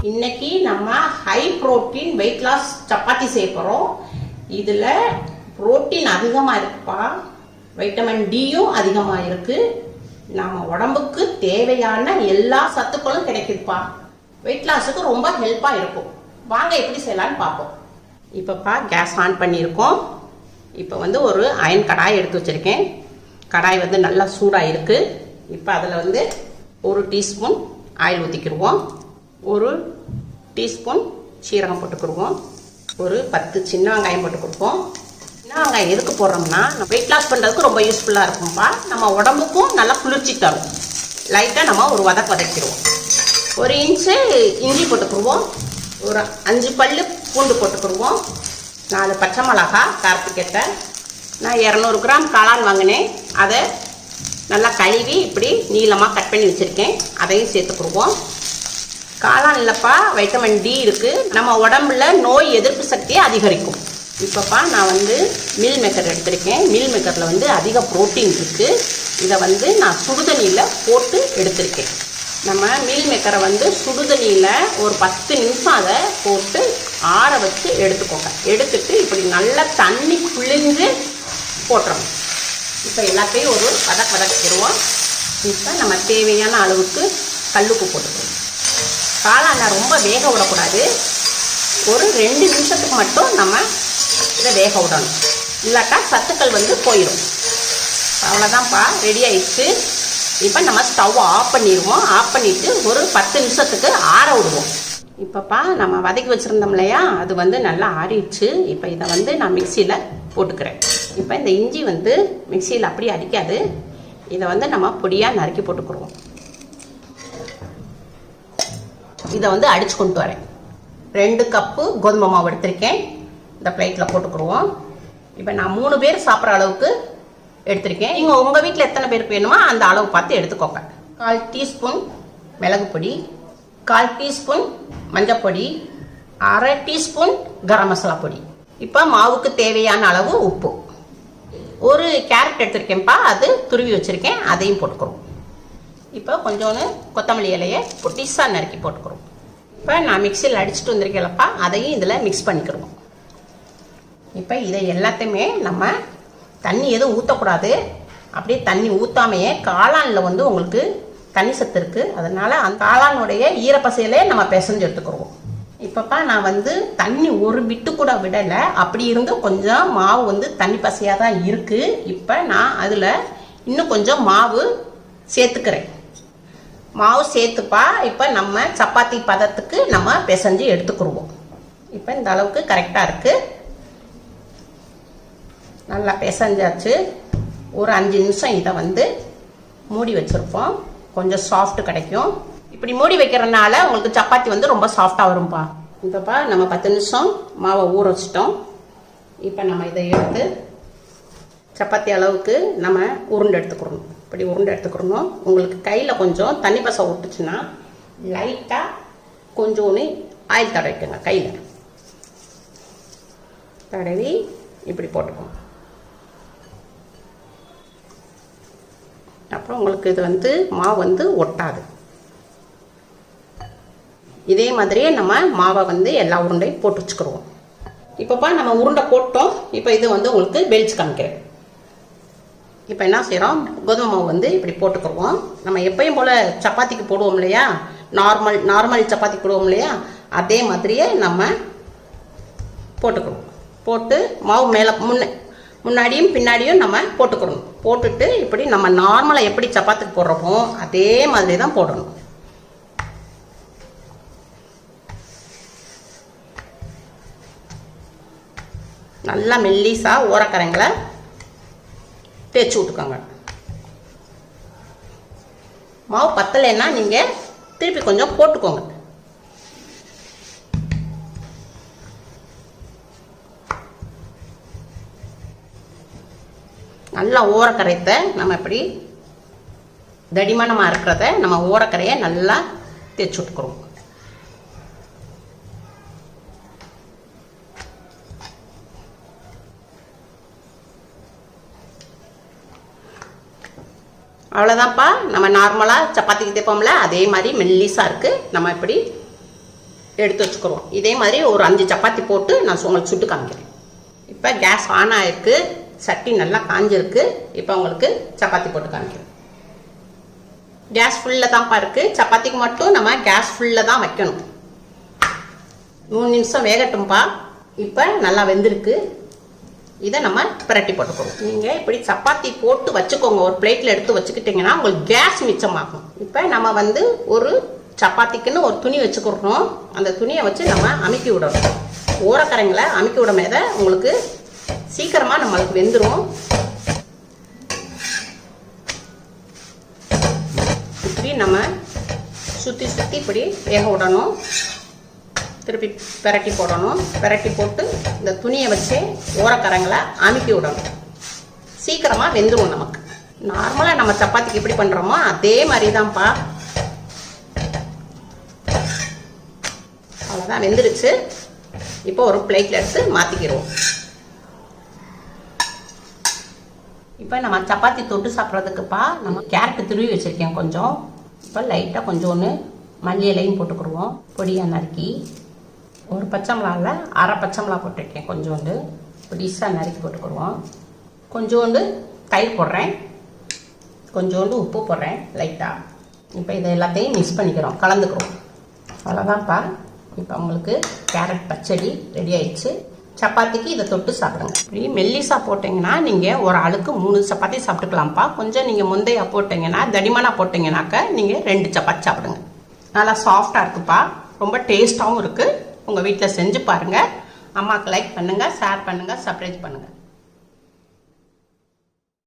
இன்னைக்கு நம்ம high protein weight loss சப்பாத்தி செய்ய போறோம். இதுல புரோட்டீன் அதிகமா இருக்குப்பா, வைட்டமின் டியும் அதிகமா இருக்கு. நம்ம உடம்புக்கு தேவையான எல்லா சத்துக்களும் கிடைக்குதுப்பா. வெயிட் லாஸுக்கு ரொம்ப ஹெல்ப்பா இருக்கும். வாங்க எப்படி செய்யலாம்னு பார்ப்போம். இப்பப்பா கேஸ் ஆன் பண்ணியிருக்கோம். இப்போ வந்து ஒரு அயன் கடாய் எடுத்து வச்சிருக்கேன். கடாய் வந்து நல்லா சூடாக இருக்கு. இப்போ அதில் வந்து ஒரு டீஸ்பூன் ஆயில் ஊற்றிக்கிடுவோம். ஒரு டீஸ்பூன் சீரகம் போட்டுக்கிடுவோம். ஒரு 10 சின்ன வெங்காயம் போட்டு கொடுப்போம். சின்ன வெங்காயம் எதுக்கு போடுறோம்னா நம்ம வெயிட் லாஸ் பண்ணுறதுக்கு ரொம்ப யூஸ்ஃபுல்லாக இருக்கும்ப்பா. நம்ம உடம்புக்கும் நல்லா குளிர்ச்சி தரும். லைட்டாக நம்ம ஒரு வதக்கிடுவோம். 1 இன்ச்சு இஞ்சி போட்டுக்கிடுவோம். ஒரு 5 பல்லு பூண்டு போட்டுக்கிடுவோம். 4 பச்சை மிளகா கார்த்திகத்தை. நான் 200 கிராம் காளான் வாங்கினேன். அதை நல்லா கழுவி இப்படி நீளமாக கட் பண்ணி வச்சுருக்கேன். அதையும் சேர்த்துக்கிடுவோம். காளான் இல்லைப்பா, வைட்டமின் டி இருக்குது. நம்ம உடம்புல நோய் எதிர்ப்பு சக்தியை அதிகரிக்கும். இப்போப்பா நான் வந்து மீல் மேக்கர் எடுத்திருக்கேன். மீல் மேக்கரில் வந்து அதிக புரோட்டீன் இருக்குது. இதை வந்து நான் சுடுதண்ணியில் போட்டு எடுத்திருக்கேன். நம்ம மீல் மேக்கரை வந்து சுடுதண்ணியில் ஒரு 10 நிமிஷம் அதை போட்டு ஆற வச்சு எடுத்துக்கோங்க. எடுத்துட்டு இப்படி நல்லா தண்ணி புழிஞ்சு போட்டுறோம். இப்போ எல்லாத்தையும் ஒரு வதக்கிடுவோம். இப்போ நம்ம தேவையான அளவுக்கு கல்லுப்பு போட்டுக்கணும். காளானை ரொம்ப வேக விடக்கூடாது. ஒரு 2 நிமிஷத்துக்கு மட்டும் நம்ம இதை வேக விடணும். இல்லாட்டா சத்துக்கள் வந்து போயிடும். அவ்வளோதான்ப்பா, ரெடி ஆயிடுச்சு. இப்போ நம்ம ஸ்டவ் ஆஃப் பண்ணிடுவோம். ஆஃப் பண்ணிவிட்டு ஒரு 10 நிமிஷத்துக்கு ஆற விடுவோம். இப்போப்பா நம்ம வதக்கி வச்சுருந்தோம் இல்லையா, அது வந்து நல்லா ஆறிடுச்சு. இப்போ இதை வந்து நான் மிக்சியில் போட்டுக்கிறேன். இப்போ இந்த இஞ்சி வந்து மிக்சியில் அப்படியே அடிக்காது. இதை வந்து நம்ம பொடியாக நறுக்கி போட்டுக்கிடுவோம். இதை வந்து அடித்து கொண்டு வரேன். 2 கப்பு கோதுமை மாவு எடுத்திருக்கேன். இந்த பிளேட்டில் போட்டுக்கிடுவோம். இப்போ நான் 3 பேர் சாப்பிட்ற அளவுக்கு எடுத்திருக்கேன். நீங்கள் உங்கள் வீட்டில் எத்தனை பேருக்கு வேணுமோ அந்த அளவு பார்த்து எடுத்துக்கோங்க. 1/4 டீஸ்பூன் மிளகு பொடி, 1/4 டீஸ்பூன் மஞ்சள் பொடி, 1/2 டீஸ்பூன் கரம் மசாலா பொடி. இப்போ மாவுக்கு தேவையான அளவு உப்பு. ஒரு கேரட் எடுத்திருக்கேன்ப்பா, அது துருவி வச்சுருக்கேன். அதையும் போட்டுக்கிறோம். இப்போ கொஞ்சோன்னு கொத்தமல்லி இலையை பொட்டிஸாக நறுக்கி போட்டுக்கிறோம். இப்போ நான் மிக்சியில் அடிச்சுட்டு வந்திருக்கேன்ப்பா, அதையும் இதில் மிக்ஸ் பண்ணிக்கிறோம். இப்போ இதை எல்லாத்தையுமே நம்ம தண்ணி எதுவும் ஊற்றக்கூடாது. அப்படியே தண்ணி ஊற்றாமையே காளானில் வந்து உங்களுக்கு தண்ணி சத்து இருக்குது. அதனால் அந்த காளானுடைய ஈரப்பசையிலே நம்ம பிசைஞ்சு எடுத்துக்கிறோம். இப்போப்பா நான் வந்து தண்ணி ஒரு பிட்டு கூட விடலை. அப்படி இருந்து கொஞ்சம் மாவு வந்து தண்ணி பசையாக தான் இருக்குது. இப்போ நான் அதில் இன்னும் கொஞ்சம் மாவு சேர்த்துக்கிறேன். மாவு சேர்த்துப்பா இப்போ நம்ம சப்பாத்தி பதத்துக்கு நம்ம பிசைஞ்சு எடுத்துக்கிடுவோம். இப்போ இந்த அளவுக்கு கரெக்டாக இருக்குது. நல்லா பிசைஞ்சாச்சு. ஒரு 5 நிமிஷம் இதை வந்து மூடி வச்சுருப்போம். கொஞ்சம் சாஃப்ட் கிடைக்கும். இப்படி மூடி வைக்கிறதுனால உங்களுக்கு சப்பாத்தி வந்து ரொம்ப சாஃப்டாக வரும்பா. இப்போப்பா நம்ம 10 நிமிஷம் மாவை ஊற வச்சிட்டோம். இப்போ நம்ம இதை எடுத்து சப்பாத்தி அளவுக்கு நம்ம உருண்டை எடுத்துக்கிறோம். இப்படி உருண்டை எடுத்துக்கிறோம். உங்களுக்கு கையில் கொஞ்சம் தண்ணி பசை விட்டுச்சுன்னா லைட்டாக கொஞ்சோன்னு ஆயில் தடவிட்டுங்க. கையில் தடவி இப்படி போட்டுக்கோங்க. அப்புறம் உங்களுக்கு இது வந்து மாவு வந்து ஒட்டாது. இதே மாதிரியே நம்ம மாவை வந்து எல்லா உருண்டையும் போட்டு வச்சுக்கிறோம். இப்போப்பா நம்ம உருண்டை போட்டோம். இப்போ இது வந்து உங்களுக்கு பெல்ஸ் காமிக்கிறேன். இப்போ என்ன செய்கிறோம், கோதுமை மாவு வந்து இப்படி போட்டுக்கிறோம். நம்ம எப்பயும் போல் சப்பாத்திக்கு போடுவோம் இல்லையா, நார்மல் சப்பாத்தி போடுவோம் இல்லையா, அதே மாதிரியே நம்ம போட்டுக்கிறோம். போட்டு மாவு மேலே முன்னாடியும் பின்னாடியும் நம்ம போட்டுக்கிறோம். போட்டுட்டு இப்படி நம்ம நார்மலாக எப்படி சப்பாத்திக்கு போடுறோமோ அதே மாதிரி தான் போடணும். நல்லா மெல்லிசா ஓரக்கரைங்களை தேய்ச்சி விட்டுக்கோங்க. மாவு பத்தலைன்னா நீங்கள் திருப்பி கொஞ்சம் போட்டுக்கோங்க. நல்லா ஓரக்கரைத்தை நம்ம இப்படி தடிமனமாக இருக்கிறத நம்ம ஓரக்கரையை நல்லா தேய்ச்சி விட்டுக்கிறோம். அவ்வளோதான்ப்பா. நம்ம நார்மலாக சப்பாத்திக்கு தேய்ப்போம்ல அதே மாதிரி மெல்லிஸாக இருக்குது. நம்ம இப்படி எடுத்து வச்சுக்கிறோம். இதே மாதிரி ஒரு 5 சப்பாத்தி போட்டு நான் உங்களுக்கு சுட்டு காமிக்கிறேன். இப்போ கேஸ் ஆன் ஆயிருக்கு, சட்டி நல்லா காஞ்சிருக்கு. இப்போ உங்களுக்கு சப்பாத்தி போட்டு காமிக்கிறேன். கேஸ் ஃபுல்லில் தான்ப்பா இருக்குது. சப்பாத்திக்கு மட்டும் நம்ம கேஸ் ஃபுல்லில் தான் வைக்கணும். 3 நிமிஷம் வேகட்டும்ப்பா. இப்போ நல்லா வெந்திருக்கு. இதை நம்ம பிரட்டி போட்டுக்கோங்க. நீங்கள் இப்படி சப்பாத்தி போட்டு வச்சுக்கோங்க. ஒரு பிளேட்டில் எடுத்து வச்சுக்கிட்டிங்கன்னா உங்களுக்கு கேஸ் மிச்சமாகும். இப்போ நம்ம ஒரு சப்பாத்திக்குன்னு ஒரு துணி வச்சுக்கிறோம். அந்த துணியை வச்சு நம்ம அமுக்கி விடணும். ஓரக்கரைங்களை அமுக்கி விடமேத உங்களுக்கு சீக்கிரமாக நம்மளுக்கு வெந்துடும். இப்படி நம்ம சுற்றி சுற்றி இப்படி வேக விடணும். திருப்பி பிரட்டி போடணும். பிரட்டி போட்டு இந்த துணியை வச்சு ஓரக்கரங்களை அமுக்கி விடணும். சீக்கிரமாக வெந்துடும். நமக்கு நார்மலாக நம்ம சப்பாத்திக்கு எப்படி பண்ணுறோமோ அதே மாதிரி தான்ப்பா. அவ்வளோதான், வெந்துருச்சு. இப்போ ஒரு பிளேட்டில் எடுத்து மாற்றிக்கிடுவோம். இப்போ நம்ம சப்பாத்தி தொட்டு சாப்பிட்றதுக்குப்பா நம்ம கேரட்டு துருவி வச்சுருக்கேன் கொஞ்சம். இப்போ லைட்டாக கொஞ்சோன்னு மல்லி இலையும் போட்டுக்கிடுவோம். பொடியாக நறுக்கி ஒரு பச்சை மிளகாவில் அரை பச்சை மிளகா போட்டிருக்கேன். கொஞ்சோண்டு பொடிசாக நறுக்கி போட்டுக்கிடுவோம். கொஞ்சோண்டு தயிர் போடுறேன். கொஞ்சோண்டு உப்பு போடுறேன் லைட்டாக. இப்போ இதை எல்லாத்தையும் மிக்ஸ் பண்ணிக்கிறோம், கலந்துக்கிறோம். அவ்வளோதான்ப்பா. இப்போ உங்களுக்கு கேரட் பச்சடி ரெடி ஆயிடுச்சு. சப்பாத்திக்கு இதை தொட்டு சாப்பிடுங்க. இப்படி மெல்லிசா போட்டிங்கன்னா நீங்கள் ஒரு ஆளுக்கு 3 சப்பாத்தி சாப்பிட்டுக்கலாம்ப்பா. கொஞ்சம் நீங்கள் முந்தையா போட்டிங்கன்னா தடிமனாக போட்டிங்கனாக்க நீங்கள் 2 சப்பாத்தி சாப்பிடுங்க. நல்லா சாஃப்டாக இருக்குப்பா. ரொம்ப டேஸ்ட்டாகவும் இருக்குது. உங்கள் வீட்டில் செஞ்சு பாருங்கள். அம்மாவுக்கு லைக் பண்ணுங்கள், ஷேர் பண்ணுங்கள், சப்ஸ்கிரைப் பண்ணுங்கள்.